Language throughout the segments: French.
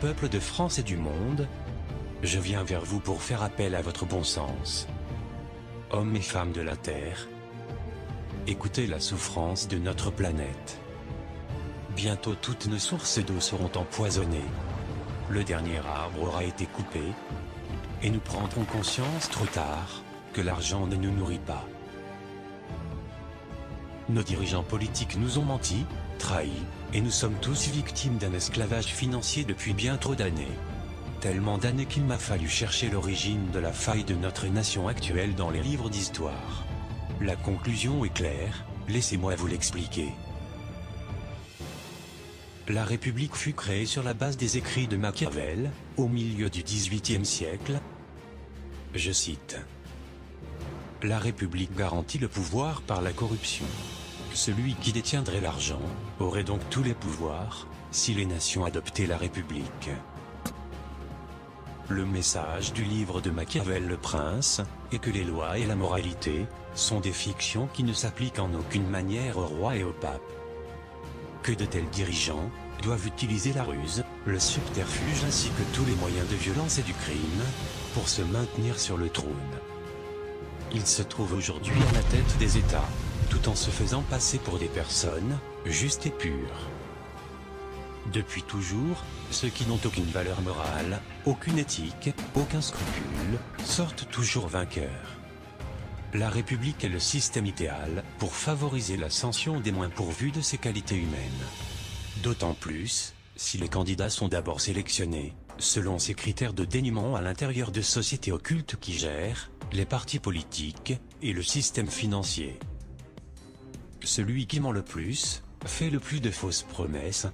Peuple de France et du monde, je viens vers vous pour faire appel à votre bon sens. Hommes et femmes de la Terre, écoutez la souffrance de notre planète. Bientôt toutes nos sources d'eau seront empoisonnées. Le dernier arbre aura été coupé. Et nous prendrons conscience trop tard que l'argent ne nous nourrit pas. Nos dirigeants politiques nous ont menti, trahis, et nous sommes tous victimes d'un esclavage financier depuis bien trop d'années. Tellement d'années qu'il m'a fallu chercher l'origine de la faille de notre nation actuelle dans les livres d'histoire. La conclusion est claire, laissez-moi vous l'expliquer. La République fut créée sur la base des écrits de Machiavel, au milieu du XVIIIe siècle. Je cite. La République garantit le pouvoir par la corruption. Celui qui détiendrait l'argent aurait donc tous les pouvoirs, si les nations adoptaient la République. Le message du livre de Machiavel le Prince est que les lois et la moralité sont des fictions qui ne s'appliquent en aucune manière au roi et au pape. Que de tels dirigeants doivent utiliser la ruse, le subterfuge ainsi que tous les moyens de violence et du crime pour se maintenir sur le trône. Ils se trouvent aujourd'hui à la tête des États, tout en se faisant passer pour des personnes justes et pures. Depuis toujours, ceux qui n'ont aucune valeur morale, aucune éthique, aucun scrupule, sortent toujours vainqueurs. La République est le système idéal pour favoriser l'ascension des moins pourvus de ses qualités humaines. D'autant plus, si les candidats sont d'abord sélectionnés, selon ces critères de dénuement à l'intérieur de sociétés occultes qui gèrent les partis politiques et le système financier. Celui qui ment le plus, fait le plus de fausses promesses,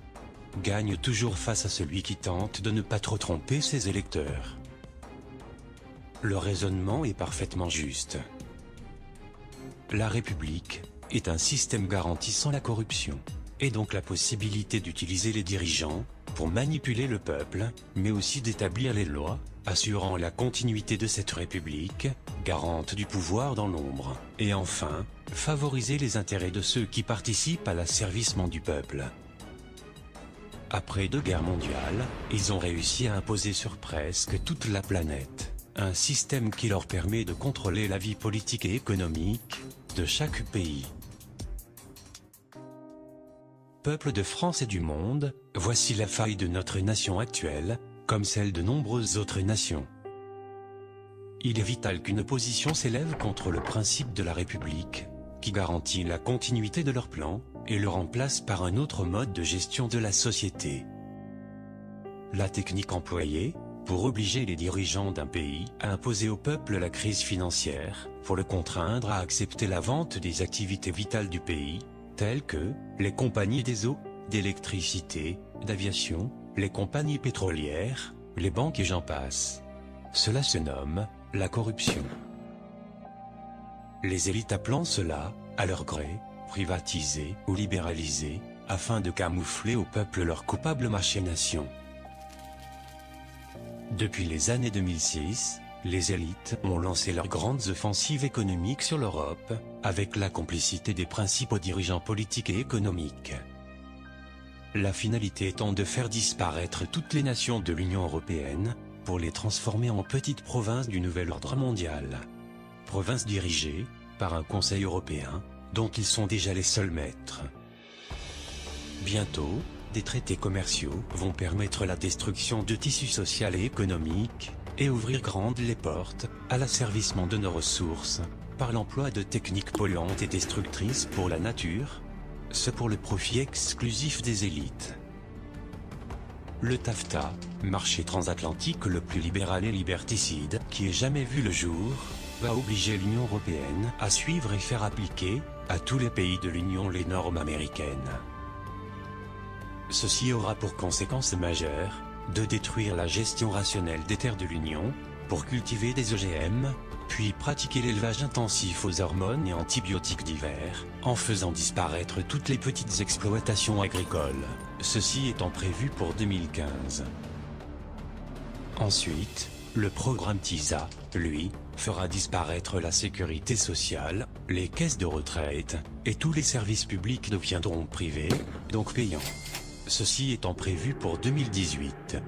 gagne toujours face à celui qui tente de ne pas trop tromper ses électeurs. Le raisonnement est parfaitement juste. La République est un système garantissant la corruption, et donc la possibilité d'utiliser les dirigeants pour manipuler le peuple, mais aussi d'établir les lois, assurant la continuité de cette République, garante du pouvoir dans l'ombre, et enfin, favoriser les intérêts de ceux qui participent à l'asservissement du peuple. Après 2 guerres mondiales, ils ont réussi à imposer sur presque toute la planète un système qui leur permet de contrôler la vie politique et économique de chaque pays. Peuple de France et du monde, voici la faille de notre nation actuelle, comme celle de nombreuses autres nations. Il est vital qu'une opposition s'élève contre le principe de la République, qui garantit la continuité de leur plan, et le remplace par un autre mode de gestion de la société. La technique employée, pour obliger les dirigeants d'un pays à imposer au peuple la crise financière, pour le contraindre à accepter la vente des activités vitales du pays, telles que les compagnies des eaux, d'électricité, d'aviation, les compagnies pétrolières, les banques et j'en passe. Cela se nomme la corruption. Les élites appelant cela, à leur gré, privatiser ou libéraliser, afin de camoufler au peuple leurs coupables machinations. Depuis les années 2006, les élites ont lancé leurs grandes offensives économiques sur l'Europe, avec la complicité des principaux dirigeants politiques et économiques. La finalité étant de faire disparaître toutes les nations de l'Union européenne, pour les transformer en petites provinces du nouvel ordre mondial. Provinces dirigées par un Conseil européen, dont ils sont déjà les seuls maîtres. Bientôt, des traités commerciaux vont permettre la destruction de tissus social et économique, et ouvrir grandes les portes à l'asservissement de nos ressources, par l'emploi de techniques polluantes et destructrices pour la nature, ce pour le profit exclusif des élites. Le TAFTA, marché transatlantique le plus libéral et liberticide qui ait jamais vu le jour, va obliger l'Union européenne à suivre et faire appliquer à tous les pays de l'Union les normes américaines. Ceci aura pour conséquence majeure de détruire la gestion rationnelle des terres de l'Union, pour cultiver des OGM, puis pratiquer l'élevage intensif aux hormones et antibiotiques divers, en faisant disparaître toutes les petites exploitations agricoles, ceci étant prévu pour 2015. Ensuite, le programme TISA, lui, fera disparaître la sécurité sociale, les caisses de retraite, et tous les services publics deviendront privés, donc payants. Ceci étant prévu pour 2018.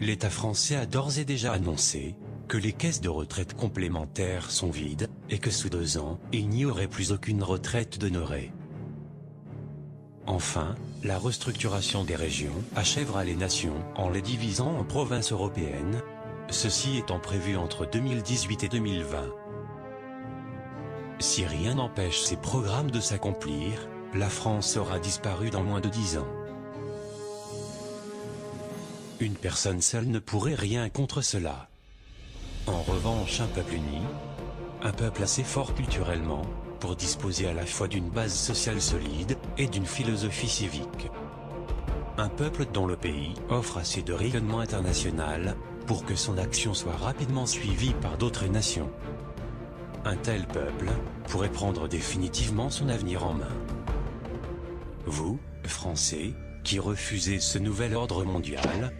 l'État français a d'ores et déjà annoncé que les caisses de retraite complémentaires sont vides, et que sous 2 ans, il n'y aurait plus aucune retraite d'honoré. Enfin, la restructuration des régions achèvera les nations en les divisant en provinces européennes, ceci étant prévu entre 2018 et 2020. Si rien n'empêche ces programmes de s'accomplir, la France aura disparu dans moins de 10 ans. Une personne seule ne pourrait rien contre cela. En revanche, un peuple uni, un peuple assez fort culturellement, pour disposer à la fois d'une base sociale solide et d'une philosophie civique. Un peuple dont le pays offre assez de rayonnement international pour que son action soit rapidement suivie par d'autres nations. Un tel peuple pourrait prendre définitivement son avenir en main. Vous, Français, qui refusez ce nouvel ordre mondial,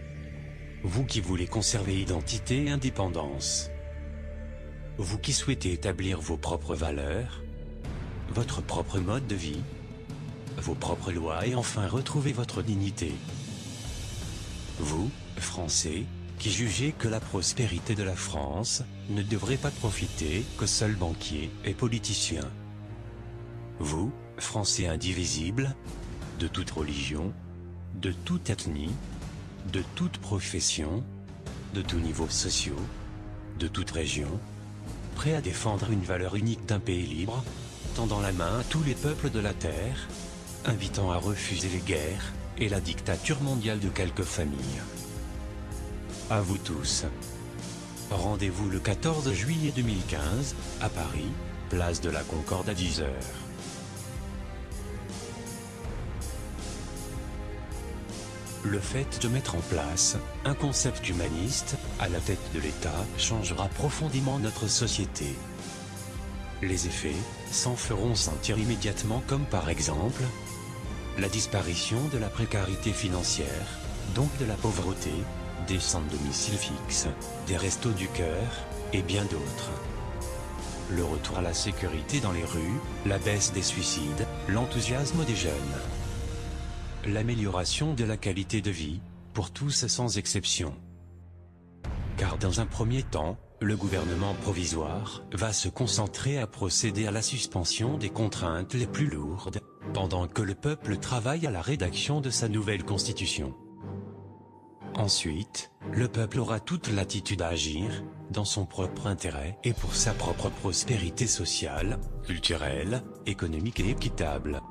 vous qui voulez conserver identité et indépendance, vous qui souhaitez établir vos propres valeurs, votre propre mode de vie, vos propres lois et enfin retrouver votre dignité. Vous, Français, qui jugez que la prospérité de la France ne devrait pas profiter qu'aux seuls banquiers et politiciens. Vous, Français indivisibles, de toute religion, de toute ethnie, de toute profession, de tous niveaux sociaux, de toute région, prêts à défendre une valeur unique d'un pays libre, tendant la main à tous les peuples de la terre, invitant à refuser les guerres et la dictature mondiale de quelques familles. À vous tous. Rendez-vous le 14 juillet 2015, à Paris, place de la Concorde à 10 h. Le fait de mettre en place un concept humaniste à la tête de l'État changera profondément notre société. Les effets s'en feront sentir immédiatement, comme par exemple la disparition de la précarité financière, donc de la pauvreté, des sans domicile fixe, des restos du cœur, et bien d'autres. Le retour à la sécurité dans les rues, la baisse des suicides, l'enthousiasme des jeunes. L'amélioration de la qualité de vie, pour tous sans exception. Car dans un premier temps, le gouvernement provisoire va se concentrer à procéder à la suspension des contraintes les plus lourdes, pendant que le peuple travaille à la rédaction de sa nouvelle constitution. Ensuite, le peuple aura toute latitude à agir, dans son propre intérêt et pour sa propre prospérité sociale, culturelle, économique et équitable.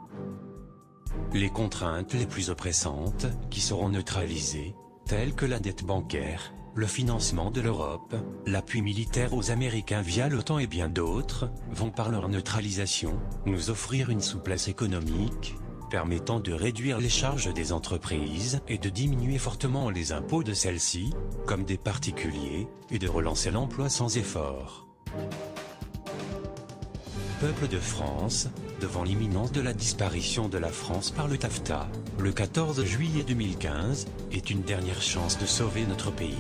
Les contraintes les plus oppressantes, qui seront neutralisées, telles que la dette bancaire, le financement de l'Europe, l'appui militaire aux Américains via l'OTAN et bien d'autres, vont par leur neutralisation, nous offrir une souplesse économique, permettant de réduire les charges des entreprises et de diminuer fortement les impôts de celles-ci, comme des particuliers, et de relancer l'emploi sans effort. Peuple de France, devant l'imminence de la disparition de la France par le TAFTA, le 14 juillet 2015, est une dernière chance de sauver notre pays.